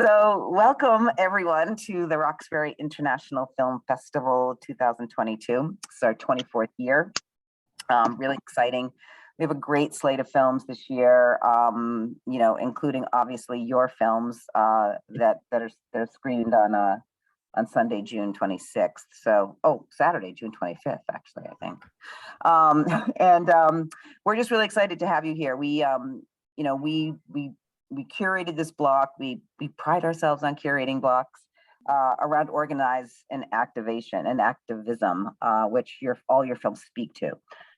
So welcome everyone to the Roxbury International Film Festival 2022. It's our 24th year. Really exciting. We have a great slate of films this year, including obviously your films that are screened on Sunday, June 26th. So, Saturday, June 25th, actually, I think. We're just really excited to have you here. We curated this block. We pride ourselves on curating blocks around organize and activation and activism, which all your films speak to.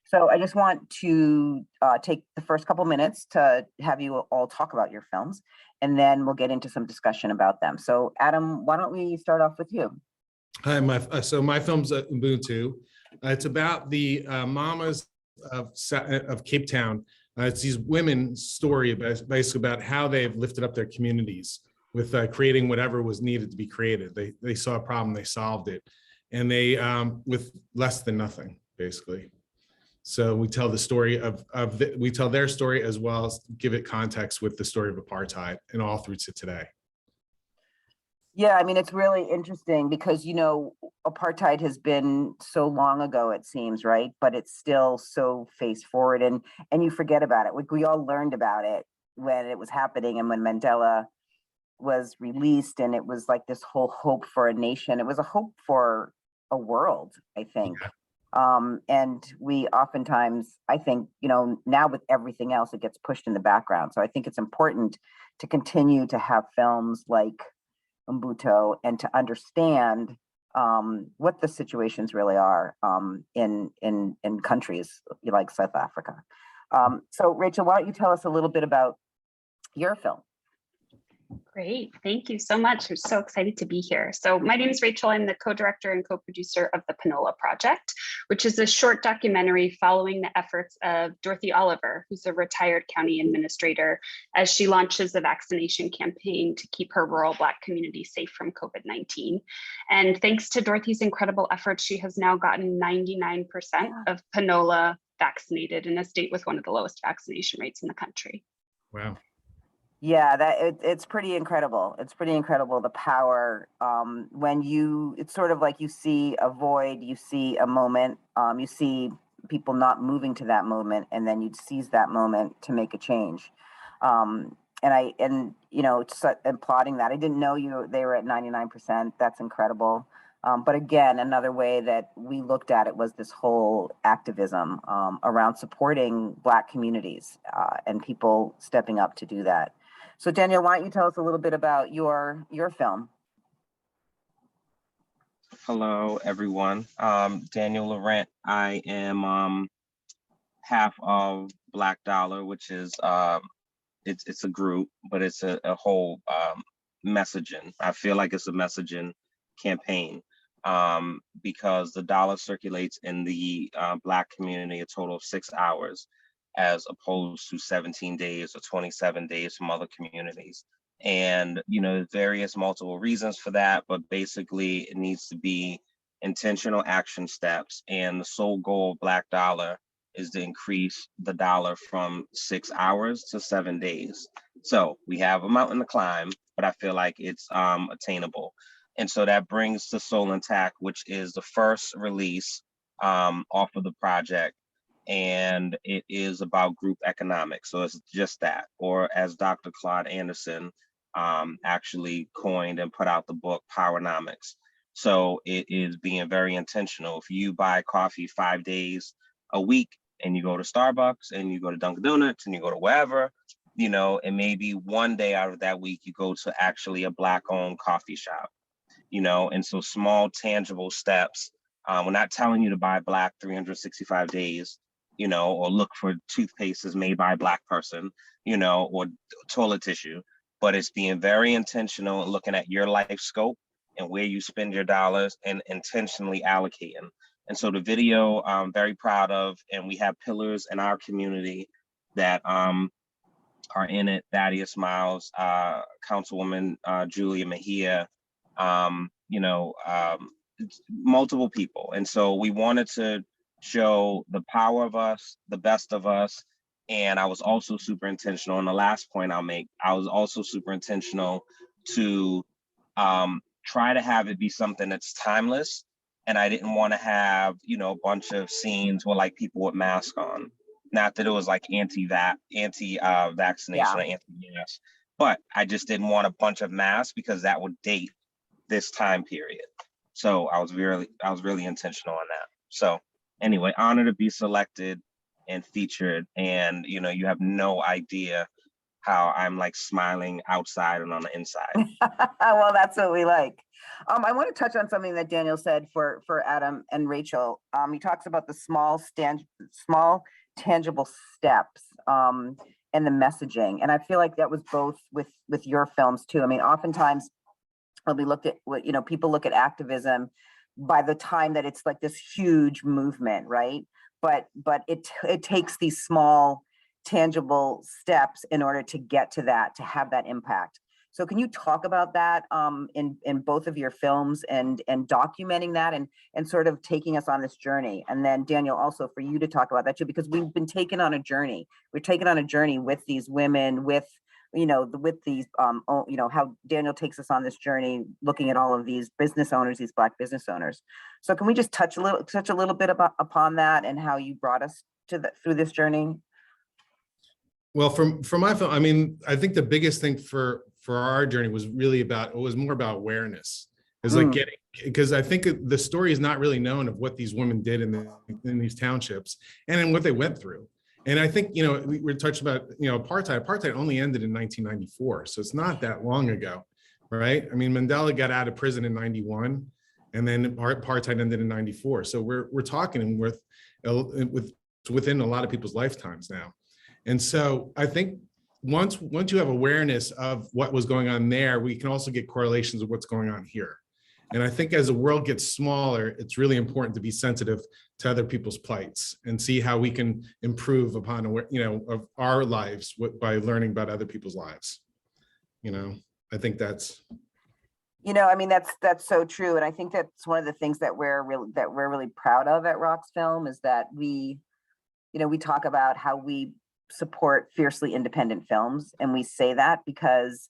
So I just want to take the first couple minutes to have you all talk about your films, and then we'll get into some discussion about them. So Adam, why don't we start off with you? Hi, my film's Ubuntu. It's about the mamas of Cape Town. It's these women's story basically about how they've lifted up their communities with creating whatever was needed to be created. They saw a problem, they solved it, and they with less than nothing, basically. So we tell the story we tell their story as well as give it context with the story of apartheid and all through to today. Yeah, I mean, it's really interesting because, apartheid has been so long ago, it seems, right? But it's still so face forward and you forget about it. We all learned about it when it was happening and when Mandela was released, and it was like this whole hope for a nation. It was a hope for a world, I think. Yeah. And we oftentimes, I think, now with everything else, it gets pushed in the background. So I think it's important to continue to have films like Ubuntu and to understand what the situations really are in countries like South Africa. So Rachel, why don't you tell us a little bit about your film? Great, thank you so much. I'm so excited to be here. So my name is Rachael. I'm the co-director and co-producer of the Panola Project, which is a short documentary following the efforts of Dorothy Oliver, who's a retired county administrator, as she launches a vaccination campaign to keep her rural Black community safe from COVID-19. And thanks to Dorothy's incredible efforts, she has now gotten 99% of Panola vaccinated in a state with one of the lowest vaccination rates in the country. Wow. Yeah, it's pretty incredible. It's pretty incredible, the power it's sort of like you see a void, you see a moment, you see people not moving to that moment, and then you'd seize that moment to make a change. And plotting that, I didn't know they were at 99%. That's incredible. But again, another way that we looked at it was this whole activism around supporting Black communities and people stepping up to do that. So Daniel, why don't you tell us a little bit about your film? Hello, everyone. Daniel Laurent. I am half of Black Dollar, which is it's a group, but it's a whole messaging. I feel like it's a messaging campaign because the dollar circulates in the Black community a total of 6 hours, as opposed to 17 days or 27 days from other communities. And, various multiple reasons for that, but basically it needs to be intentional action steps. And the sole goal of Black Dollar is to increase the dollar from 6 hours to 7 days. So we have a mountain to climb, but I feel like it's attainable. And so that brings to Soul Intact, which is the first release off of the project. And it is about group economics. So it's just that, or as Dr. Claude Anderson actually coined and put out the book, Powernomics. So it is being very intentional. If you buy coffee 5 days a week and you go to Starbucks and you go to Dunkin' Donuts and you go to wherever, and maybe one day out of that week, you go to actually a Black-owned coffee shop, and so small, tangible steps. We're not telling you to buy Black 365 days, or look for toothpastes made by a Black person, or toilet tissue, but it's being very intentional, looking at your life scope and where you spend your dollars and intentionally allocating. And so the video I'm very proud of, and we have pillars in our community that are in it: Thaddeus Miles, Councilwoman Julia Mejia, multiple people. And so we wanted to show the power of us, the best of us. And I was also super intentional. And the last point I'll make, I was also super intentional to try to have it be something that's timeless. And I didn't want to have, you know, a bunch of scenes where like people with masks on. Not that it was like anti-vaccination or anti-mask, but I just didn't want a bunch of masks because that would date this time period. So I was really intentional on that. So anyway, honored to be selected and featured, and you know, you have no idea how I'm like smiling outside and on the inside. Well, that's what we like. I want to touch on something that Daniel said for Adam and Rachel. He talks about the small tangible steps and the messaging, and I feel like that was both with your films too. I mean, oftentimes when we looked at what, you know, people look at activism by the time that it's like this huge movement, right? But it takes these small tangible steps in order to get to that, to have that impact. So can you talk about that in both of your films and documenting that and sort of taking us on this journey? And then Daniel, also for you to talk about that too, because we've been taken on a journey. We're taken on a journey with these women, with, you know, with these, you know, how Daniel takes us on this journey, looking at all of these business owners, these Black business owners. So can we just touch a little bit upon that and how you brought us through this journey? Well, from my film, I mean, I think the biggest thing for our journey was more about awareness. It's like getting, because I think the story is not really known of what these women did in these townships and in what they went through. And I think, you know, we touched about, you know, apartheid. Apartheid only ended in 1994, so it's not that long ago, right? I mean, Mandela got out of prison in 91, and then apartheid ended in 94. So we're talking within a lot of people's lifetimes now. And so I think once you have awareness of what was going on there, we can also get correlations of what's going on here. And I think as the world gets smaller, it's really important to be sensitive to other people's plights and see how we can improve upon, you know, of our lives by learning about other people's lives. You know, I think that's. You know, I mean, that's so true. And I think that's one of the things that we're really proud of at RoxFilm is that we talk about how we support fiercely independent films. And we say that because,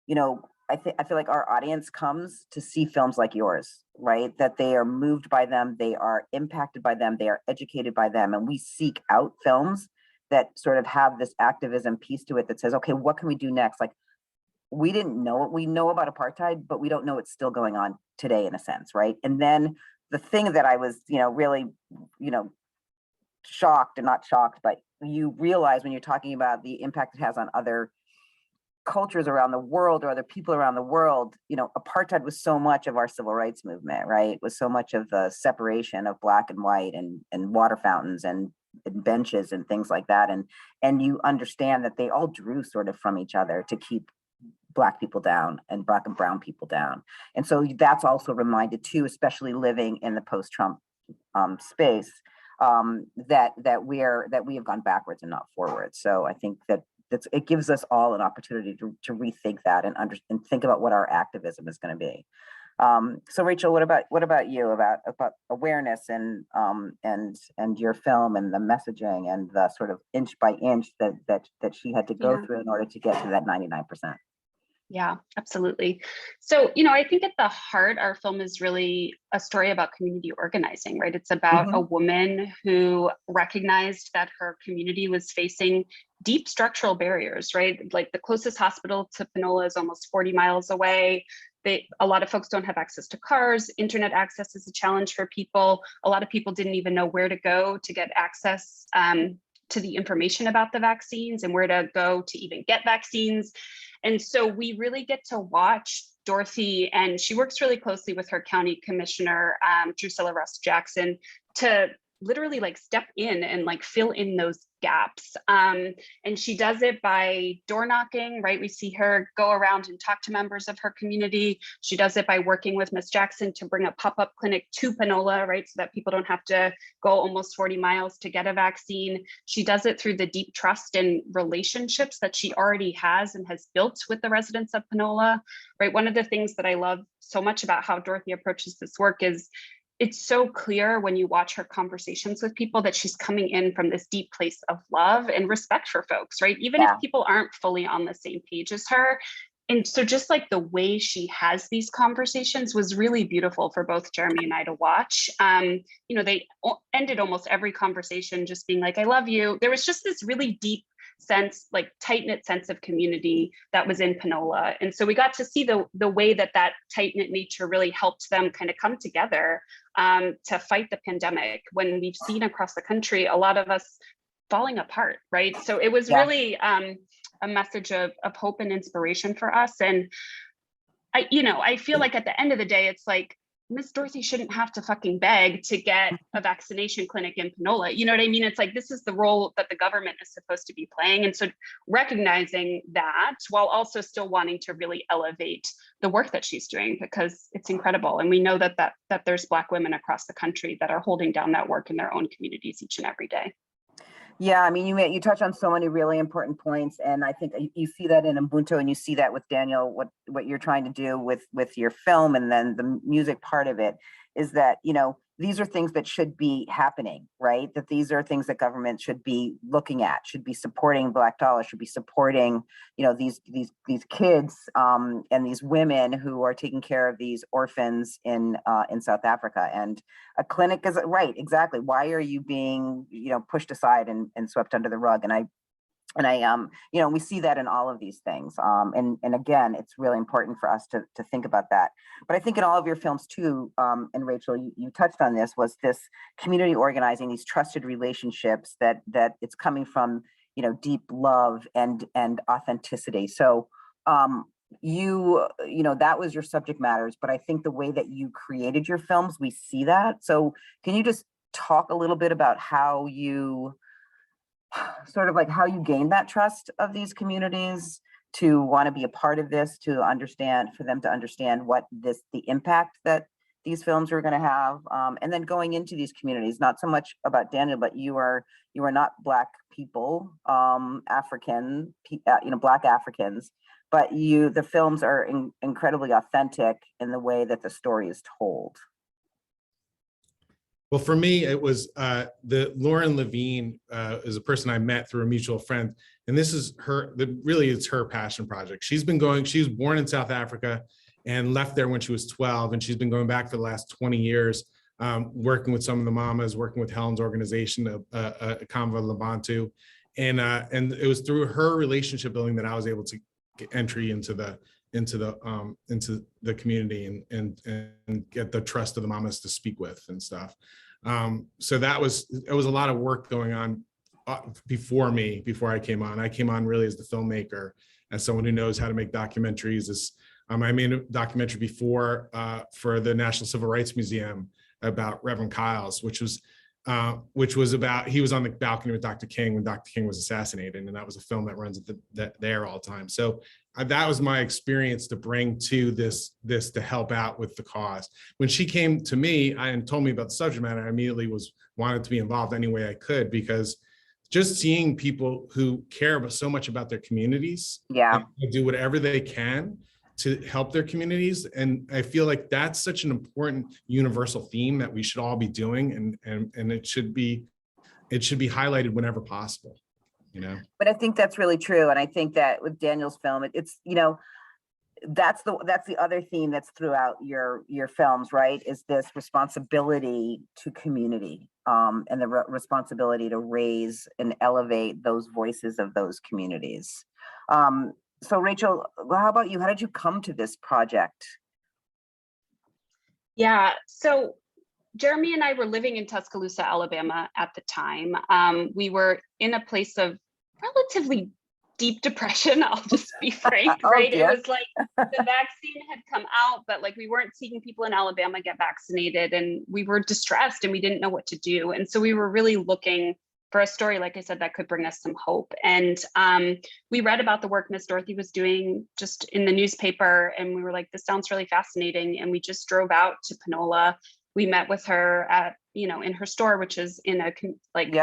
you know, I feel like our audience comes to see films like yours, right? That they are moved by them, they are impacted by them, they are educated by them. And we seek out films that sort of have this activism piece to it that says, okay, what can we do next? Like, we didn't know it. We know about apartheid, but we don't know it's still going on today in a sense, right? And then the thing that I was, you know, really, you know, shocked and not shocked, but you realize when you're talking about the impact it has on other cultures around the world or other people around the world, you know, apartheid was so much of our civil rights movement, right? It was so much of the separation of Black and white and water fountains and benches and things like that. And you understand that they all drew sort of from each other to keep Black people down and Black and brown people down. And so that's also reminded too, especially living in the post-Trump space, that we have gone backwards and not forward. So I think that it gives us all an opportunity to rethink that and think about what our activism is going to be. So Rachel, what about you about awareness and your film and the messaging and the sort of inch by inch that she had to go through in order to get to that 99%? Yeah, absolutely. So, you know, I think at the heart, our film is really a story about community organizing, right? It's about a woman who recognized that her community was facing deep structural barriers, right? Like the closest hospital to Panola is almost 40 miles away. A lot of folks don't have access to cars. Internet access is a challenge for people. A lot of people didn't even know where to go to get access to the information about the vaccines and where to go to even get vaccines. And so we really get to watch Dorothy, and she works really closely with her county commissioner, Drusilla Russ Jackson, to literally like step in and like fill in those gaps. And she does it by door knocking, right? We see her go around and talk to members of her community. She does it by working with Ms. Jackson to bring a pop-up clinic to Panola, right? So that people don't have to go almost 40 miles to get a vaccine. She does it through the deep trust and relationships that she already has and has built with the residents of Panola, right? One of the things that I love so much about how Dorothy approaches this work is it's so clear when you watch her conversations with people that she's coming in from this deep place of love and respect for folks, right? Even if people aren't fully on the same page as her, and so just like the way she has these conversations was really beautiful for both Jeremy and I to watch. You know, they ended almost every conversation just being like, I love you. There was just this really deep sense, like tight-knit sense of community that was in Panola. And so we got to see the way that tight-knit nature really helped them kind of come together to fight the pandemic, when we've seen across the country a lot of us falling apart, right? So it was really a message of hope and inspiration for us. And I feel like at the end of the day, it's like, Miss Dorothy shouldn't have to fucking beg to get a vaccination clinic in Panola. You know what I mean? It's like, this is the role that the government is supposed to be playing. And so recognizing that while also still wanting to really elevate the work that she's doing, because it's incredible. And we know that there's Black women across the country that are holding down that work in their own communities each and every day. Yeah, I mean, you touch on so many really important points, and I think you see that in Ubuntu, and you see that with Daniel. What you're trying to do with your film, and then the music part of it, is that these are things that should be happening, right? That these are things that government should be looking at, should be supporting Black Dollar, should be supporting these kids and these women who are taking care of these orphans in South Africa. And a clinic is right, exactly. Why are you being pushed aside and swept under the rug? And we see that in all of these things. And again, it's really important for us to think about that. But I think in all of your films too, and Rachel, you touched on this, was this community organizing, these trusted relationships that it's coming from, deep love and authenticity. So that was your subject matters, but I think the way that you created your films, we see that. So can you just talk a little bit about how you gained that trust of these communities to want to be a part of this, for them to understand the impact that these films are going to have, and then going into these communities, not so much about Daniel, but you are not Black people, African, Black Africans, but the films are incredibly authentic in the way that the story is told. Well, for me, it was the Lauren Levine is a person I met through a mutual friend. And this is it's her passion project. She was born in South Africa and left there when she was 12. And she's been going back for the last 20 years, working with some of the mamas, working with Helen's organization, Conva Ubuntu. And it was through her relationship building that I was able to get entry into the community and get the trust of the mamas to speak with and stuff. So it was a lot of work going on before I came on. I came on really as the filmmaker, as someone who knows how to make documentaries. I made a documentary before for the National Civil Rights Museum about Reverend Kyles, which was about, he was on the balcony with Dr. King when Dr. King was assassinated, and that was a film that runs there all the time. So that was my experience to bring to this to help out with the cause. When she came to me and told me about the subject matter, I immediately wanted to be involved any way I could, because just seeing people who care so much about their communities, do whatever they can to help their communities. And I feel like that's such an important universal theme that we should all be doing, and it should be highlighted whenever possible, But I think that's really true. And I think that with Daniel's film, it's that's the other theme that's throughout your films, right? Is this responsibility to community, and the responsibility to raise and elevate those voices of those communities. So Rachel, how about you? How did you come to this project? Yeah, so Jeremy and I were living in Tuscaloosa, Alabama at the time. We were in a place of relatively deep depression, I'll just be frank, right? It was like the vaccine had come out, but like we weren't seeing people in Alabama get vaccinated, and we were distressed and we didn't know what to do. And so we were really looking for a story, like I said, that could bring us some hope. And we read about the work Miss Dorothy was doing just in the newspaper, and we were like, this sounds really fascinating. And we just drove out to Panola. We met with her at, in her store, which is in a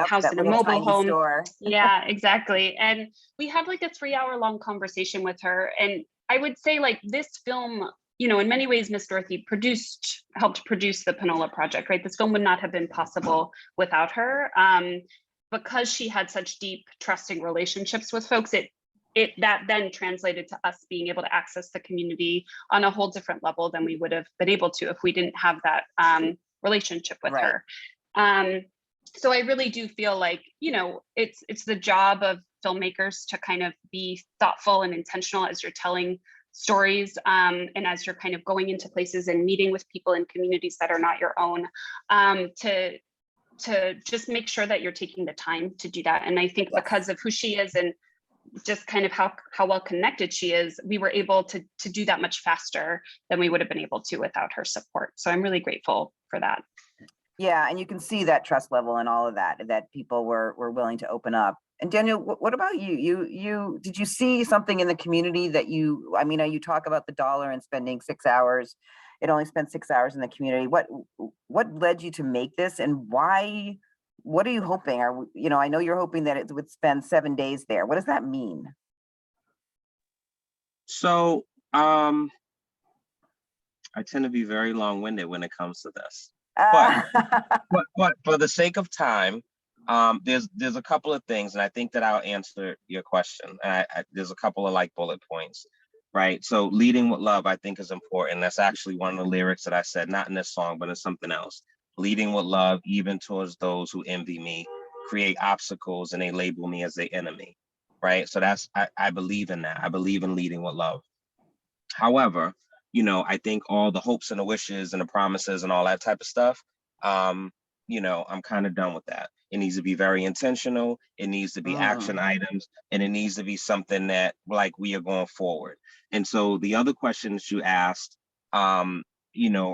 house in a mobile home. Store. Yeah, exactly. And we had like a 3-hour-long conversation with her. And I would say like this film, in many ways, Miss Dorothy helped produce the Panola Project, right? This film would not have been possible without her. Because she had such deep, trusting relationships with folks, it that then translated to us being able to access the community on a whole different level than we would have been able to if we didn't have that relationship with Right. her. So I really do feel like, it's the job of filmmakers to kind of be thoughtful and intentional as you're telling stories, and as you're kind of going into places and meeting with people in communities that are not your own, to just make sure that you're taking the time to do that. And I think because of who she is and just kind of how well connected she is, we were able to do that much faster than we would have been able to without her support. So I'm really grateful for that. Yeah, and you can see that trust level and all of that people were willing to open up. And Daniel, what about you? You did you see something in the community that you talk about the dollar and spending 6 hours. It only spent 6 hours in the community. What led you to make this, and why? What are you hoping? I know you're hoping that it would spend 7 days there. What does that mean? So I tend to be very long-winded when it comes to this. But for the sake of time, there's a couple of things, and I think that I'll answer your question. There's a couple of like bullet points, right? So leading with love, I think, is important. That's actually one of the lyrics that I said, not in this song, but in something else. Leading with love, even towards those who envy me, create obstacles, and they label me as their enemy, right? So I believe in that. I believe in leading with love. However, I think all the hopes and the wishes and the promises and all that type of stuff, I'm kind of done with that. It needs to be very intentional. It needs to be action items, and it needs to be something that like we are going forward. And so the other questions you asked,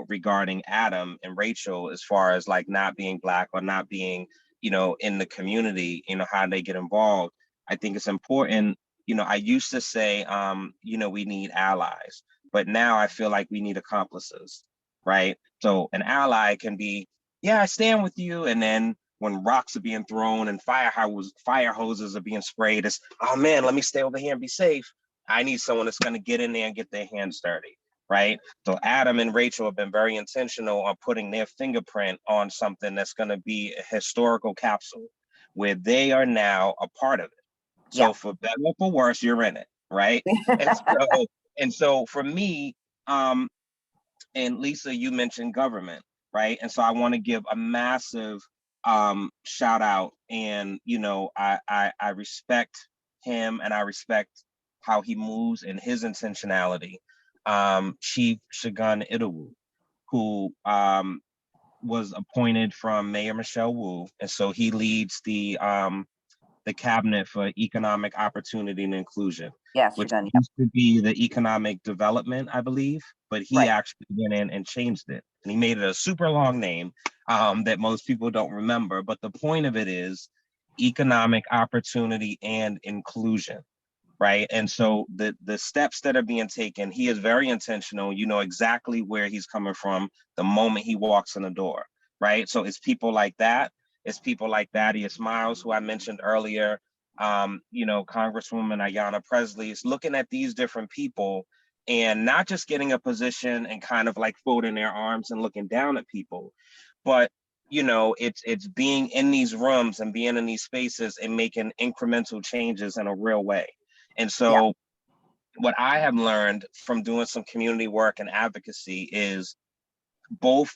regarding Adam and Rachel, as far as like not being Black or not being, in the community, how they get involved. I think it's important. I used to say, we need allies, but now I feel like we need accomplices, right? So an ally can be, yeah, I stand with you. And then when rocks are being thrown and fire hoses are being sprayed, it's, oh man, let me stay over here and be safe. I need someone that's going to get in there and get their hands dirty, right? So Adam and Rachel have been very intentional on putting their fingerprint on something that's going to be a historical capsule where they are now a part of it. So for better or for worse, you're in it, right? and so for me, and Lisa, you mentioned government, right? And so I want to give a massive shout out, and I respect him, and I respect how he moves and his intentionality. Chief Shagun Idowu, who was appointed from Mayor Michelle Wu, and so he leads the cabinet for economic opportunity and inclusion, which used to be the economic development, I believe, but he actually went in and changed it, and he made it a super long name that most people don't remember. But the point of it is economic opportunity and inclusion, right? And so the steps that are being taken, he is very intentional. You know exactly where he's coming from the moment he walks in the door, right? So it's people like that. It's people like Thaddeus Miles, who I mentioned earlier, Congresswoman Ayanna Presley. Is looking at these different people and not just getting a position and kind of like folding their arms and looking down at people, but it's being in these rooms and being in these spaces and making incremental changes in a real way. And so what I have learned from doing some community work and advocacy is both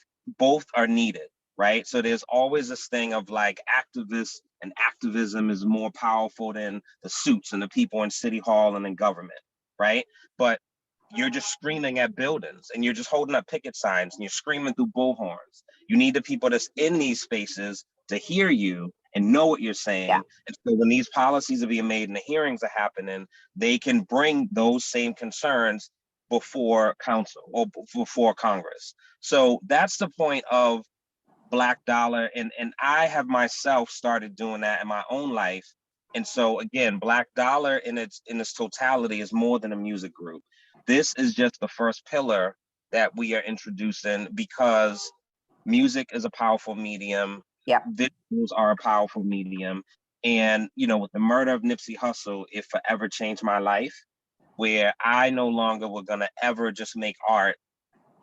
are needed. Right. So there's always this thing of like activists and activism is more powerful than the suits and the people in City Hall and in government. Right. But you're just screaming at buildings and you're just holding up picket signs and you're screaming through bullhorns. You need the people that's in these spaces to hear you and know what you're saying. And so when these policies are being made and the hearings are happening, they can bring those same concerns before council or before Congress. So that's the point of Black Dollar, and I have myself started doing that in my own life. And so again, Black Dollar in its totality is more than a music group. This is just the first pillar that we are introducing because music is a powerful medium. Visuals are a powerful medium. And with the murder of Nipsey Hussle, it forever changed my life, where I no longer were gonna ever just make art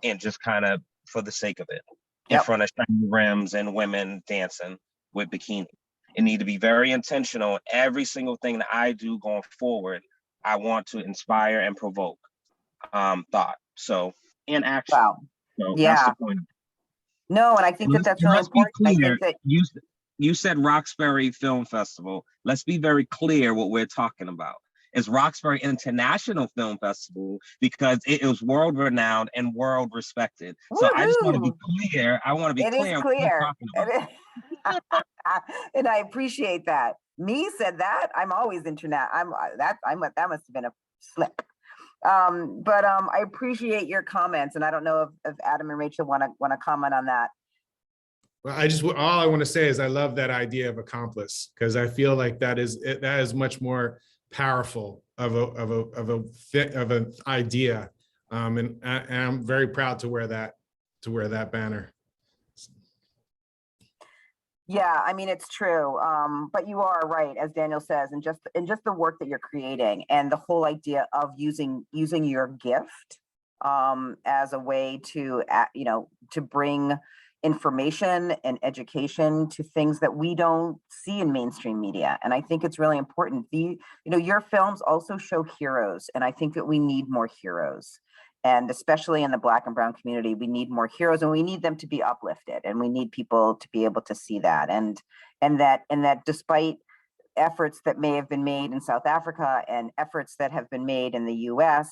and just kind of for the sake of it. In front of shiny rims and women dancing with bikinis. It need to be very intentional. Every single thing that I do going forward, I want to inspire and provoke thought. So, and action. Wow. So that's Yeah. the point. No, and I think that that's really Let's be important. I clear. think that You said Roxbury Film Festival. Let's be very clear what we're talking about. It's Roxbury International Film Festival because it is world renowned and world respected. So I just want to be woohoo! clear. I want to be It is clear on what we're clear. talking about. It is- and I appreciate that. Me said that. I'm always internet. That must have been a slip. But I appreciate your comments, and I don't know if Adam and Rachel want to comment on that. Well, all I want to say is I love that idea of accomplice, because I feel like that is much more powerful of an idea, and I'm very proud to wear that banner. Yeah, I mean, it's true. But you are right, as Daniel says, and just the work that you're creating and the whole idea of using your gift as a way to, to bring information and education to things that we don't see in mainstream media. And I think it's really important. Your films also show heroes, and I think that we need more heroes. And especially in the Black and Brown community, we need more heroes, and we need them to be uplifted, and we need people to be able to see that. And that despite efforts that may have been made in South Africa and efforts that have been made in the US,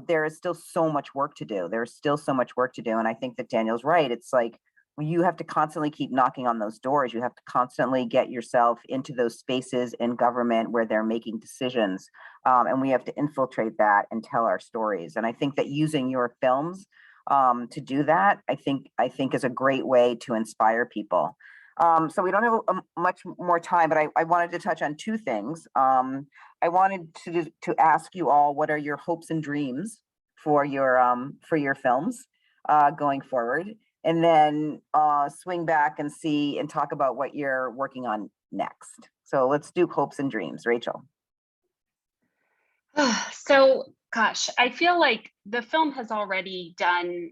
there is still so much work to do. There's still so much work to do. And I think that Daniel's right. It's like, you have to constantly keep knocking on those doors. You have to constantly get yourself into those spaces in government where they're making decisions. And we have to infiltrate that and tell our stories. And I think that using your films to do that, I think is a great way to inspire people. So we don't have much more time, but I wanted to touch on two things. I wanted to ask you all, what are your hopes and dreams for your films going forward? And then swing back and talk about what you're working on next. So let's do hopes and dreams. Rachel. So, gosh, I feel like the film has already done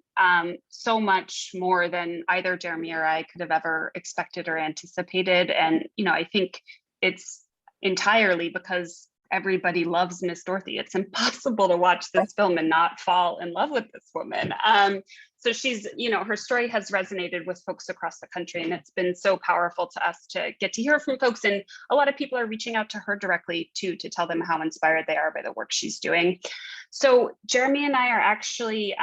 so much more than either Jeremy or I could have ever expected or anticipated. And, I think it's entirely because everybody loves Miss Dorothy. It's impossible to watch this film and not fall in love with this woman. So she's, her story has resonated with folks across the country, and it's been so powerful to us to get to hear from folks. And a lot of people are reaching out to her directly too, to tell them how inspired they are by the work she's doing. So Jeremy and I are actually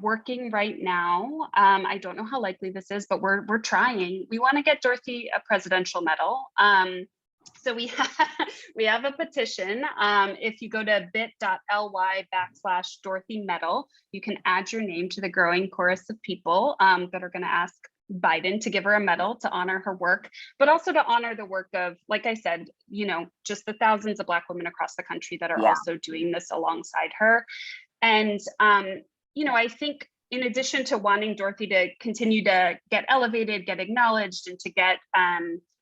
working right now. I don't know how likely this is, but we're trying. We want to get Dorothy a presidential medal. So we have a petition. If you go to bit.ly/Dorothy Medal, you can add your name to the growing chorus of people that are going to ask Biden to give her a medal to honor her work, but also to honor the work of, like I said, just the thousands of Black women across the country that are also doing this alongside her. And, I think in addition to wanting Dorothy to continue to get elevated, get acknowledged, and to get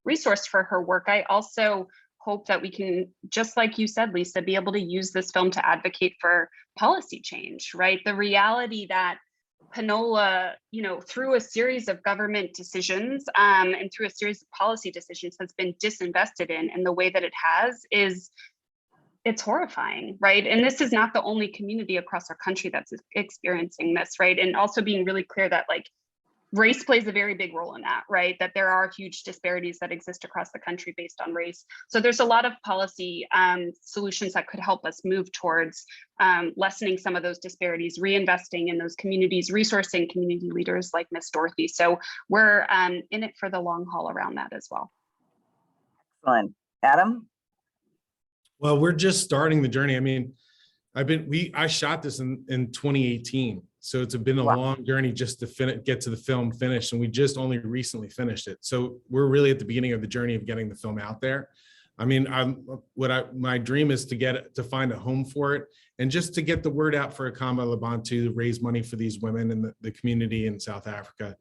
resource for her work, I also hope that we can, just like you said, Lisa, be able to use this film to advocate for policy change, right? The reality that Panola, through a series of government decisions and through a series of policy decisions has been disinvested in, and the way that it has it's horrifying, right? And this is not the only community across our country that's experiencing this, right? And also being really clear that race plays a very big role in that, right? That there are huge disparities that exist across the country based on race. So there's a lot of policy solutions that could help us move towards lessening some of those disparities, reinvesting in those communities, resourcing community leaders like Miss Dorothy. So we're in it for the long haul around that as well. Excellent. Adam? Well, we're just starting the journey. I mean, I shot this in 2018. So it's been a long journey just to get to the film finished, and we just only recently finished it. So we're really at the beginning of the journey of getting the film out there. I mean, my dream is to find a home for it, and just to get the word out for Akamba Ubuntu, to raise money for these women in the community in South Africa,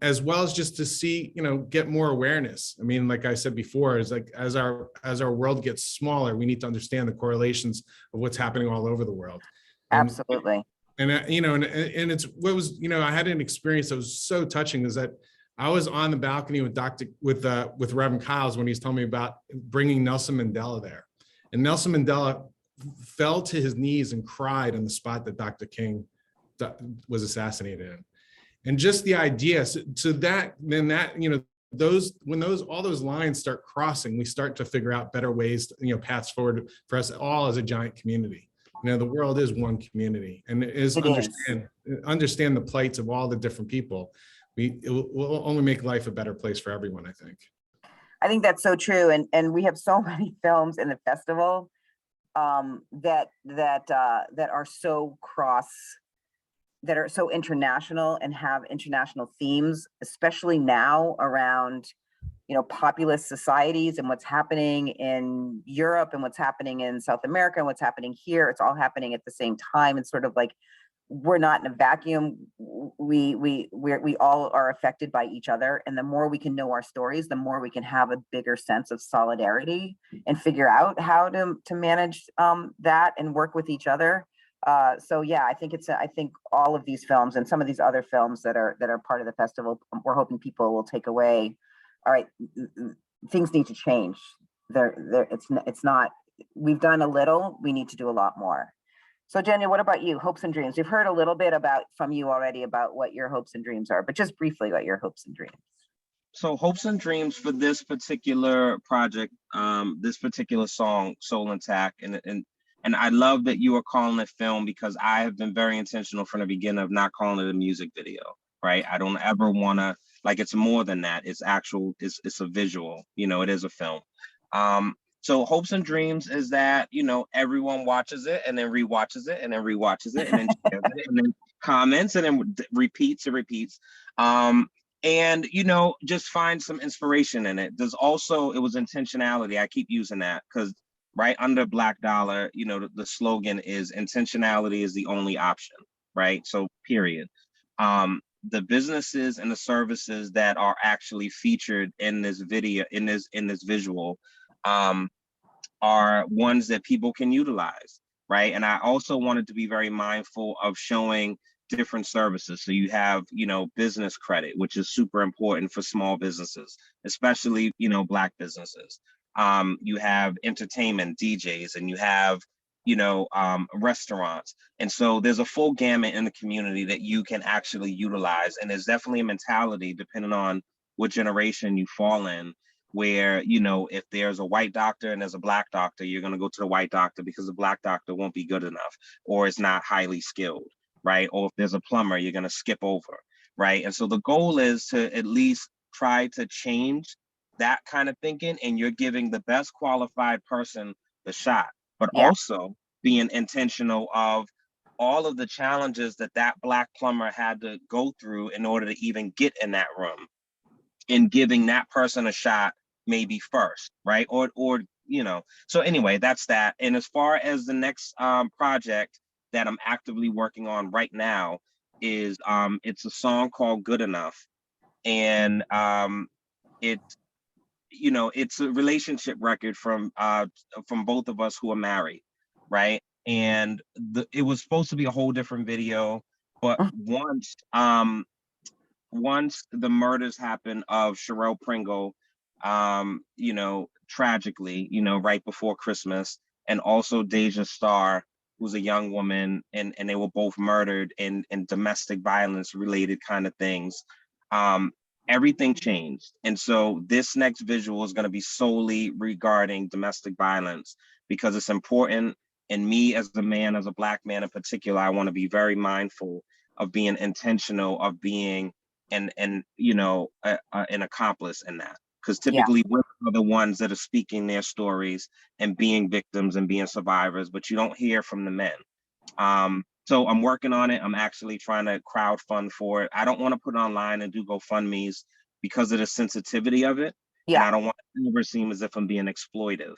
as well as just to see, get more awareness. I mean, like I said before, is like as our world gets smaller, we need to understand the correlations of what's happening all over the world. Absolutely. And it's what was, I had an experience that was so touching, is that I was on the balcony with Reverend Kyles when he's telling me about bringing Nelson Mandela there. And Nelson Mandela fell to his knees and cried on the spot that Dr. King was assassinated in. And just the idea, so that, then that, you know, when all those lines start crossing, we start to figure out better ways, you know, paths forward for us all as a giant community. You know, the world is one community, and understand the plights of all the different people. It will only make life a better place for everyone, I think. I think that's so true. And we have so many films in the festival that are so that are so international and have international themes, especially now around, you know, populist societies and what's happening in Europe and what's happening in South America and what's happening here. It's all happening at the same time. It's sort of like, we're not in a vacuum. We all are affected by each other. And the more we can know our stories, the more we can have a bigger sense of solidarity and figure out how to manage that and work with each other. So yeah, I think all of these films and some of these other films that are part of the festival, we're hoping people will take away. All right, things need to change. It's not. We've done a little. We need to do a lot more. So Daniel, what about you? Hopes and dreams. We've heard a little bit from you already about what your hopes and dreams are, but just briefly, what your hopes and dreams. So hopes and dreams for this particular project, this particular song, Soul Intact, and I love that you are calling it film, because I have been very intentional from the beginning of not calling it a music video, right? I don't ever want to, like, it's more than that. It's actual, it's a visual, you know, it is a film. So hopes and dreams is that, you know, everyone watches it and then rewatches it and then rewatches it and then shares it and then comments and then repeats and repeats. And, you know, just find some inspiration in it. It was intentionality. I keep using that because right under Black Dollar, you know, the slogan is intentionality is the only option, right? So period. The businesses and the services that are actually featured in this video, in this visual, are ones that people can utilize, right? And I also wanted to be very mindful of showing different services. So you have, you know, business credit, which is super important for small businesses, especially, you know, Black businesses. You have entertainment, DJs, and you have, you know, restaurants. And so there's a full gamut in the community that you can actually utilize. And there's definitely a mentality, depending on what generation you fall in, where, you know, if there's a white doctor and there's a Black doctor, you're going to go to the white doctor because the Black doctor won't be good enough or it's not highly skilled, right? Or if there's a plumber, you're going to skip over, right? And so the goal is to at least try to change that kind of thinking, and you're giving the best qualified person the shot, but also being intentional of all of the challenges that Black plumber had to go through in order to even get in that room, and giving that person a shot maybe first, right? Or you know, so anyway, that's that. And as far as the next project that I'm actively working on right now is it's a song called Good Enough. And you know, it's a relationship record from both of us who are married, right? And it was supposed to be a whole different video, but once the murders happened of Sherelle Pringle, you know, tragically, you know, right before Christmas, and also Deja Starr, who's a young woman, and they were both murdered in domestic violence related kind of things. Everything changed. And so this next visual is going to be solely regarding domestic violence, because it's important. And me as a man, as a Black man in particular, I want to be very mindful of being intentional, of being and you know, an accomplice in that. Because typically women are the ones that are speaking their stories and being victims and being survivors, but you don't hear from the men. So I'm working on it. I'm actually trying to crowdfund for it. I don't want to put it online and do GoFundMe's because of the sensitivity of it. And I don't want it to ever seem as if I'm being exploitive.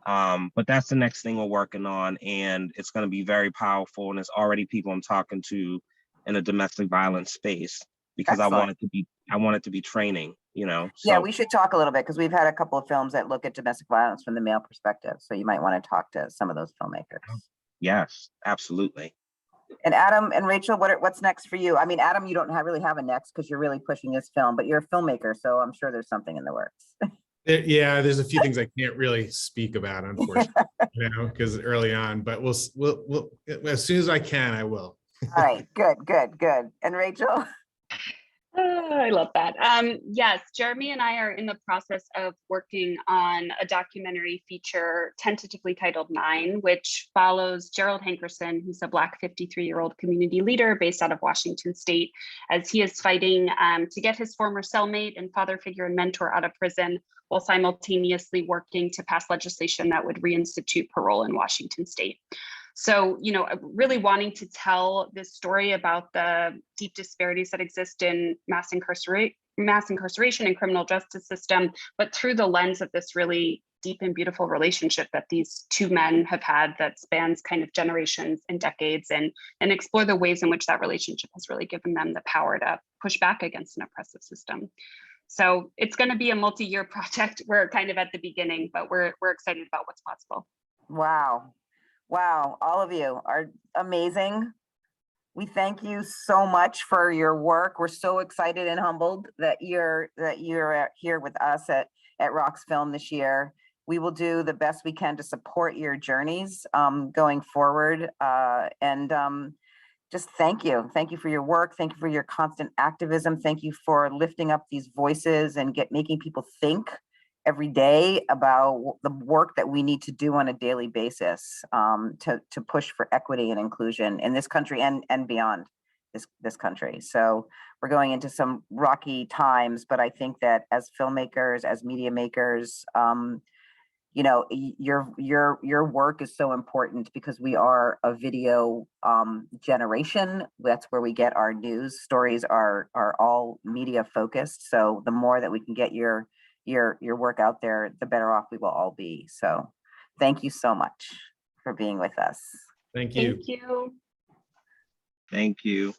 But that's the next thing we're working on. And it's going to be very powerful. And there's already people I'm talking to in a domestic violence space, because Excellent. I want it to be training, you know. So. Yeah, we should talk a little bit, because we've had a couple of films that look at domestic violence from the male perspective. So you might want to talk to some of those filmmakers. Yes, absolutely. And Adam and Rachel, what's next for you? I mean, Adam, you don't really have a next because you're really pushing this film, but you're a filmmaker, so I'm sure there's something in the works. Yeah, there's a few things I can't really speak about, unfortunately, because early on, but we'll, as soon as I can, I will. All right, good. And Rachel? Oh, I love that. Yes, Jeremy and I are in the process of working on a documentary feature tentatively titled 9, which follows Gerald Hankerson, who's a Black 53-year-old community leader based out of Washington State, as he is fighting to get his former cellmate and father figure and mentor out of prison, while simultaneously working to pass legislation that would reinstitute parole in Washington State. So, really wanting to tell this story about the deep disparities that exist in mass incarceration and criminal justice system, but through the lens of this really deep and beautiful relationship that these two men have had that spans kind of generations and decades, and explore the ways in which that relationship has really given them the power to push back against an oppressive system. So it's going to be a multi-year project. We're kind of at the beginning, but we're excited about what's possible. Wow, all of you are amazing. We thank you so much for your work. We're so excited and humbled that you're here with us at RoxFilm this year. We will do the best we can to support your journeys going forward. Just thank you. Thank you for your work. Thank you for your constant activism. Thank you for lifting up these voices and making people think every day about the work that we need to do on a daily basis to push for equity and inclusion in this country and beyond this country. So we're going into some rocky times, but I think that as filmmakers, as media makers, your work is so important because we are a video generation. That's where we get our news. Stories are all media focused. So the more that we can get your work out there, the better off we will all be. So thank you so much for being with us. Thank you. Thank you. Thank you.